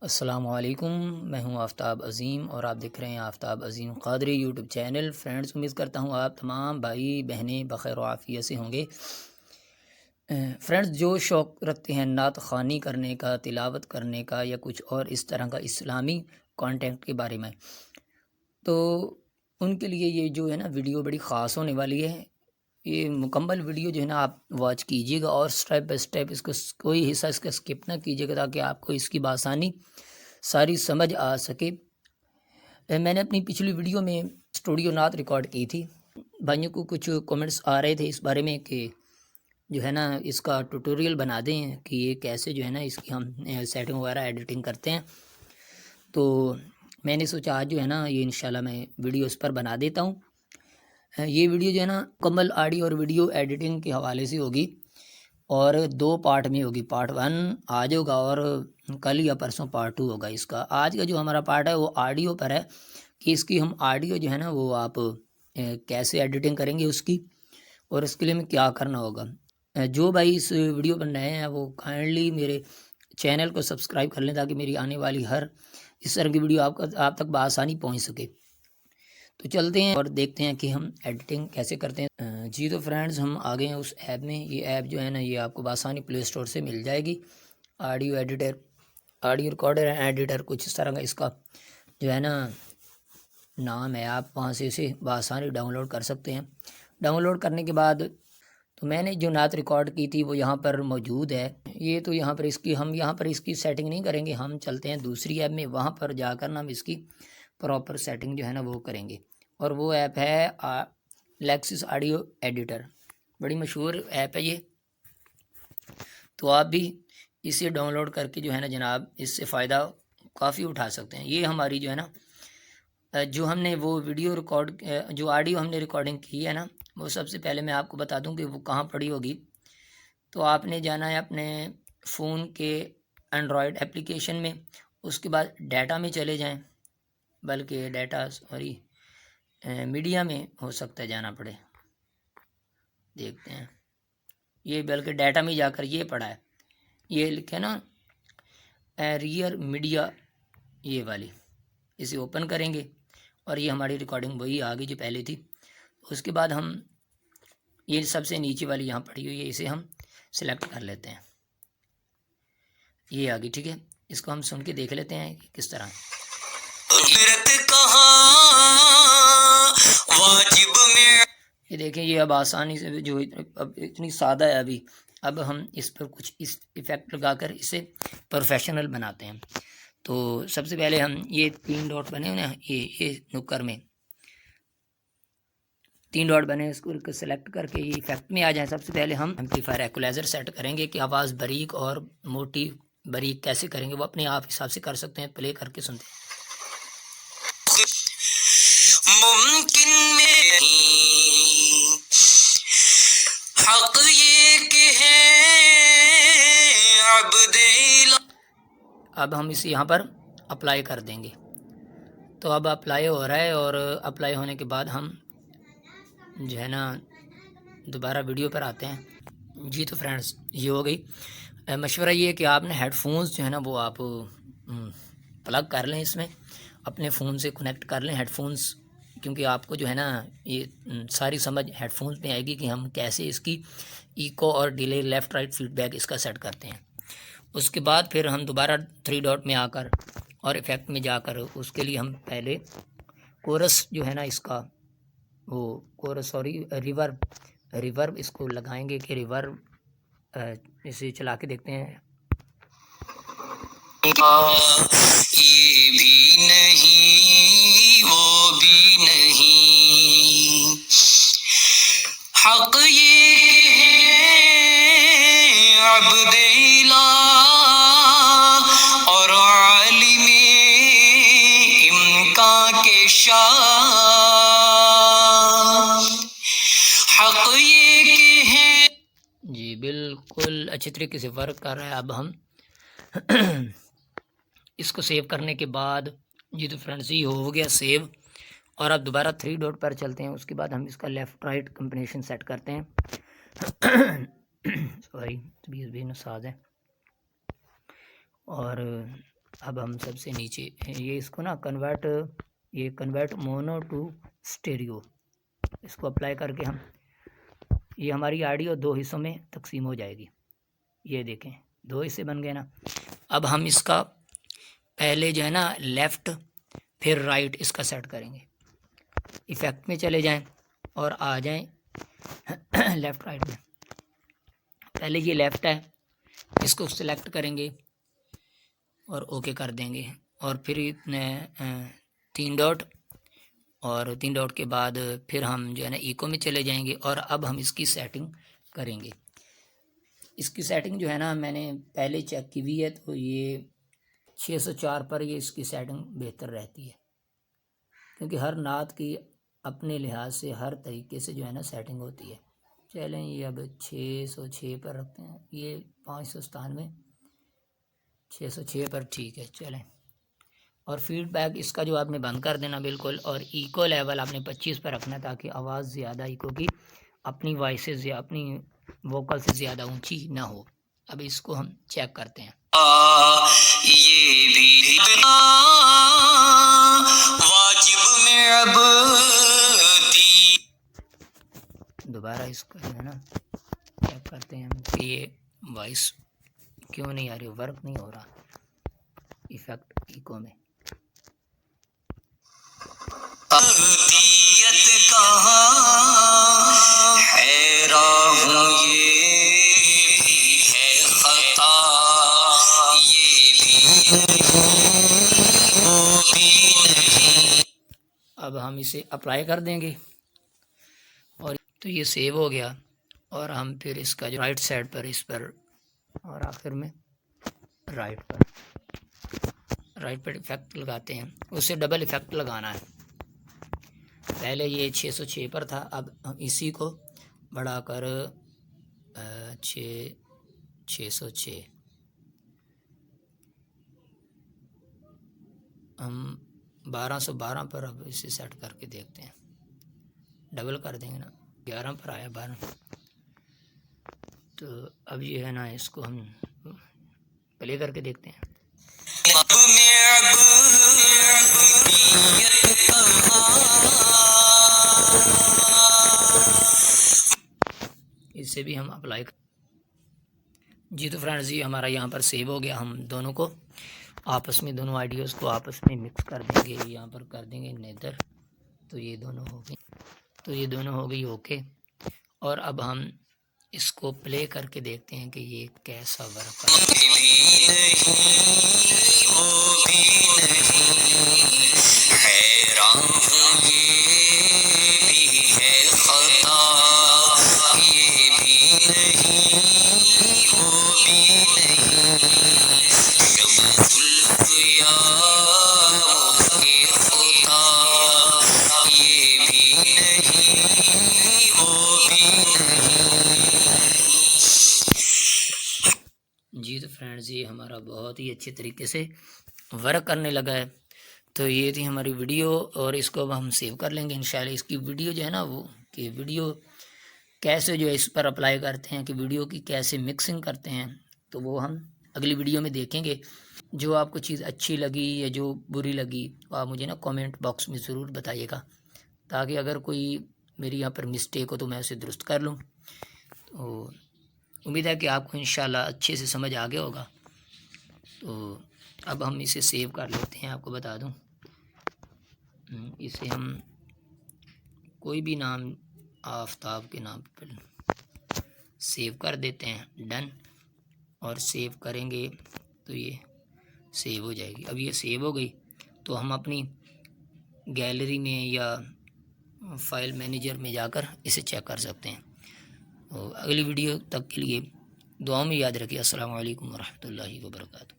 السلام علیکم، میں ہوں آفتاب عظیم اور آپ دیکھ رہے ہیں آفتاب عظیم قادری یوٹیوب چینل۔ فرینڈز، امید کرتا ہوں آپ تمام بھائی بہنیں بخیر و عافیت سے ہوں گے۔ فرینڈز، جو شوق رکھتے ہیں نعت خوانی کرنے کا، تلاوت کرنے کا یا کچھ اور اس طرح کا اسلامی کانٹینٹ کے بارے میں، تو ان کے لیے یہ جو ہے نا ویڈیو بڑی خاص ہونے والی ہے۔ یہ مکمل ویڈیو جو ہے نا آپ واچ کیجیے گا اور سٹیپ بائی سٹیپ اس کو کوئی حصہ اس کا سکپ نہ کیجیے گا تاکہ آپ کو اس کی بآسانی ساری سمجھ آ سکے۔ میں نے اپنی پچھلی ویڈیو میں اسٹوڈیو نعت ریکارڈ کی تھی۔ بھائیوں کو کچھ کومنٹس آ رہے تھے اس بارے میں کہ جو ہے نا اس کا ٹیوٹوریل بنا دیں کہ یہ کیسے جو ہے نا اس کی ہم سیٹنگ وغیرہ ایڈیٹنگ کرتے ہیں۔ تو میں نے سوچا آج جو ہے نا یہ انشاءاللہ میں ویڈیو اس پر بنا دیتا ہوں۔ یہ ویڈیو جو ہے نا مکمل آڈیو اور ویڈیو ایڈیٹنگ کے حوالے سے ہوگی اور 2 پارٹ میں ہوگی۔ پارٹ 1 آج ہوگا اور کل یا پرسوں پارٹ 2 ہوگا اس کا۔ آج کا جو ہمارا پارٹ ہے وہ آڈیو پر ہے کہ اس کی ہم آڈیو جو ہے نا وہ آپ کیسے ایڈیٹنگ کریں گے اس کی، اور اس کے لیے ہمیں کیا کرنا ہوگا۔ جو بھائی اس ویڈیو پر نئے ہیں وہ کائنڈلی میرے چینل کو سبسکرائب کر لیں تاکہ میری آنے والی ہر اس طرح کی ویڈیو آپ تک بآسانی پہنچ سکے۔ تو چلتے ہیں اور دیکھتے ہیں کہ ہم ایڈیٹنگ کیسے کرتے ہیں۔ جی تو فرینڈز، ہم آ گئے ہیں اس ایپ میں۔ یہ ایپ جو ہے نا یہ آپ کو بآسانی پلے اسٹور سے مل جائے گی۔ Audio editor, audio recorder editor کچھ اس طرح کا اس کا جو ہے نا نام ہے۔ آپ وہاں سے اسے بآسانی ڈاؤن لوڈ کر سکتے ہیں۔ ڈاؤن لوڈ کرنے کے بعد تو میں نے جو نعت ریکارڈ کی تھی وہ یہاں پر موجود ہے۔ یہ تو یہاں پر ہم یہاں پر اس کی سیٹنگ نہیں کریں گے، ہم چلتے ہیں دوسری ایپ میں، وہاں پر جا کر ہم اس کی پراپر سیٹنگ جو ہے نا وہ کریں گے۔ اور وہ ایپ ہے لیکسس آڈیو ایڈیٹر، بڑی مشہور ایپ ہے یہ۔ تو آپ بھی اسے ڈاؤن لوڈ کر کے جو ہے نا جناب اس سے فائدہ کافی اٹھا سکتے ہیں۔ یہ ہماری جو ہے نا جو ہم نے وہ ویڈیو ریکارڈ جو آڈیو ہم نے ریکارڈنگ کی ہے نا، وہ سب سے پہلے میں آپ کو بتا دوں کہ وہ کہاں پڑی ہوگی۔ تو آپ نے جانا ہے اپنے فون کے اینڈرائڈ اپلیکیشن میں، اس کے بعد ڈیٹا میں چلے جائیں، بلکہ ڈیٹا میڈیا میں ہو سکتا ہے جانا پڑے، دیکھتے ہیں۔ یہ بلکہ ڈیٹا میں جا کر یہ پڑا ہے، یہ لکھے نا ریئر میڈیا، یہ والی، اسے اوپن کریں گے اور یہ ہماری ریکارڈنگ وہی آ گئی جو پہلے تھی۔ اس کے بعد ہم یہ سب سے نیچے والی یہاں پڑی ہوئی ہے، اسے ہم سلیکٹ کر لیتے ہیں۔ یہ آ گئی، ٹھیک ہے۔ اس کو ہم سن کے دیکھ لیتے ہیں کہ کس طرح یہ دیکھیں۔ یہ اب آسانی سے جو اب اتنی سادہ ہے اب ہم اس پر کچھ اس ایفیکٹ لگا کر اسے پروفیشنل بناتے ہیں۔ تو سب سے پہلے ہم یہ 3 ڈاٹ بنے ہوئے ہیں، یہ نکر میں 3 ڈاٹ بنے، اس کو سلیکٹ کر کے یہ ایفیکٹ میں آ جائیں۔ سب سے پہلے ہم ایمپلیفائر ایکولیزر سیٹ کریں گے کہ آواز باریک اور موٹی باریک کیسے کریں گے، وہ اپنے آپ حساب سے کر سکتے ہیں۔ پلے کر کے سنتے ہیں۔ ممکن میں حق یہ کہ ہے عبد الہ۔ اب ہم اسے یہاں پر اپلائی کر دیں گے۔ تو اب اپلائی ہو رہا ہے، اور اپلائی ہونے کے بعد ہم جو ہے نا دوبارہ ویڈیو پر آتے ہیں۔ جی تو فرینڈز، یہ ہو گئی۔ مشورہ یہ ہے کہ آپ نے ہیڈ فونز جو ہے نا وہ آپ پلگ کر لیں، اس میں اپنے فون سے کنیکٹ کر لیں ہیڈ فونز، کیونکہ آپ کو جو ہے نا یہ ساری سمجھ ہیڈ فونز میں آئے گی کہ ہم کیسے اس کی ایکو اور delay, left right feedback اس کا سیٹ کرتے ہیں۔ اس کے بعد پھر ہم دوبارہ 3 ڈاٹ میں آ کر اور ایفیکٹ میں جا کر اس کے لیے ہم پہلے کورس جو ہے نا اس کا وہ کورس اور ریورب اس کو لگائیں گے کہ ریورب اسے چلا کے دیکھتے ہیں۔ یہ بھی نہیں وہ بھی نہیں، حق یہ ہے عبد الہ اور عالم امکان کے شاہ، حق یہ کہ ہے۔ جی بالکل اچھی طریقے سے ورک کر رہا ہے۔ اب ہم اس کو سیو کرنے کے بعد، جی تو فرینڈز یہ ہو گیا سیو، اور اب دوبارہ 3 ڈاٹ پر چلتے ہیں۔ اس کے بعد ہم اس کا لیفٹ رائٹ کمبینیشن سیٹ کرتے ہیں۔ سوری، طبیعت بھی ناساز ہے، اور اب ہم سب سے نیچے یہ اس کو نا کنورٹ مونو ٹو اسٹیریو، اس کو اپلائی کر کے یہ ہماری آڈیو 2 حصوں میں تقسیم ہو جائے گی۔ یہ دیکھیں 2 حصے بن گئے نا۔ اب ہم اس کا پہلے جو ہے نا لیفٹ پھر رائٹ اس کا سیٹ کریں گے۔ ایفیکٹ میں چلے جائیں اور آ جائیں لیفٹ رائٹ میں۔ پہلے یہ لیفٹ ہے، اس کو سلیکٹ کریں گے اور اوکے کر دیں گے، اور پھر 3 ڈاٹ، اور 3 ڈاٹ کے بعد پھر ہم جو ہے نا ایکو میں چلے جائیں گے، اور اب ہم اس کی سیٹنگ کریں گے۔ اس کی سیٹنگ جو ہے نا میں نے پہلے چیک کی ہوئی ہے، تو یہ 604 پر یہ اس کی سیٹنگ بہتر رہتی ہے، کیونکہ ہر نعت کی اپنے لحاظ سے ہر طریقے سے جو ہے نا سیٹنگ ہوتی ہے۔ چلیں یہ اب 606 پر رکھتے ہیں، یہ 597 606 پر ٹھیک ہے چلیں۔ اور فیڈ بیک اس کا جو آپ نے بند کر دینا بالکل، اور ایکو لیول آپ نے 25 پر رکھنا تاکہ آواز زیادہ ایکو کی اپنی وائسز یا اپنی ووکل سے زیادہ اونچی نہ ہو۔ اب اس کو ہم چیک کرتے ہیں۔ یہ بھی واجب میں اب دوبارہ اس کو جو ہے نا چیک کرتے ہیں کہ یہ وائس کیوں نہیں آ رہی، ورک نہیں ہو رہا ایفیکٹ ایکو میں۔ اب ہم اسے اپلائی کر دیں گے، اور تو یہ سیو ہو گیا، اور ہم پھر اس کا جو رائٹ سائڈ پر اس پر اور آخر میں رائٹ پر ایفیکٹ لگاتے ہیں، اسے ڈبل ایفیکٹ لگانا ہے۔ پہلے یہ 606 پر تھا، اب ہم اسی کو بڑھا کر 606 ہم 1212 پر اب اسے سیٹ کر کے دیکھتے ہیں، ڈبل کر دیں گے نا، 11 پر آیا 12۔ تو اب یہ ہے نا اس کو ہم پلے کر کے دیکھتے ہیں۔ اسے بھی ہم اپلائی جی تو فرینڈز جی ہمارا یہاں پر سیو ہو گیا۔ ہم دونوں کو آپس میں دونوں آڈیوز کو آپس میں مکس کر دیں گے، یہاں پر کر دیں گے نیدر، تو یہ دونوں ہو گئی اوکے۔ اور اب ہم اس کو پلے کر کے دیکھتے ہیں کہ یہ کیسا ورک جی تو فرینڈز یہ ہمارا بہت ہی اچھے طریقے سے ورک کرنے لگا ہے۔ تو یہ تھی ہماری ویڈیو، اور اس کو اب ہم سیو کر لیں گے انشاءاللہ۔ اس کی ویڈیو جو ہے نا وہ کہ ویڈیو کیسے جو ہے اس پر اپلائی کرتے ہیں، کہ ویڈیو کی کیسے مکسنگ کرتے ہیں، تو وہ ہم اگلی ویڈیو میں دیکھیں گے۔ جو آپ کو چیز اچھی لگی یا جو بری لگی تو آپ مجھے نا کامنٹ باکس میں ضرور بتائیے گا، تاکہ اگر کوئی میری یہاں پر مسٹیک ہو تو میں اسے درست کر لوں۔ تو امید ہے کہ آپ کو انشاءاللہ اچھے سے سمجھ آ گیا ہوگا۔ تو اب ہم اسے سیو کر لیتے ہیں۔ آپ کو بتا دوں اسے ہم کوئی بھی نام آفتاب کے نام پر سیو کر دیتے ہیں، ڈن، اور سیو کریں گے تو یہ سیو ہو جائے گی۔ اب یہ سیو ہو گئی تو ہم اپنی گیلری میں یا فائل مینیجر میں جا کر اسے چیک کر سکتے ہیں۔ اگلی ویڈیو تک کے لیے دعاؤں میں یاد رکھیے۔ السلام علیکم ورحمۃ اللہ وبرکاتہ۔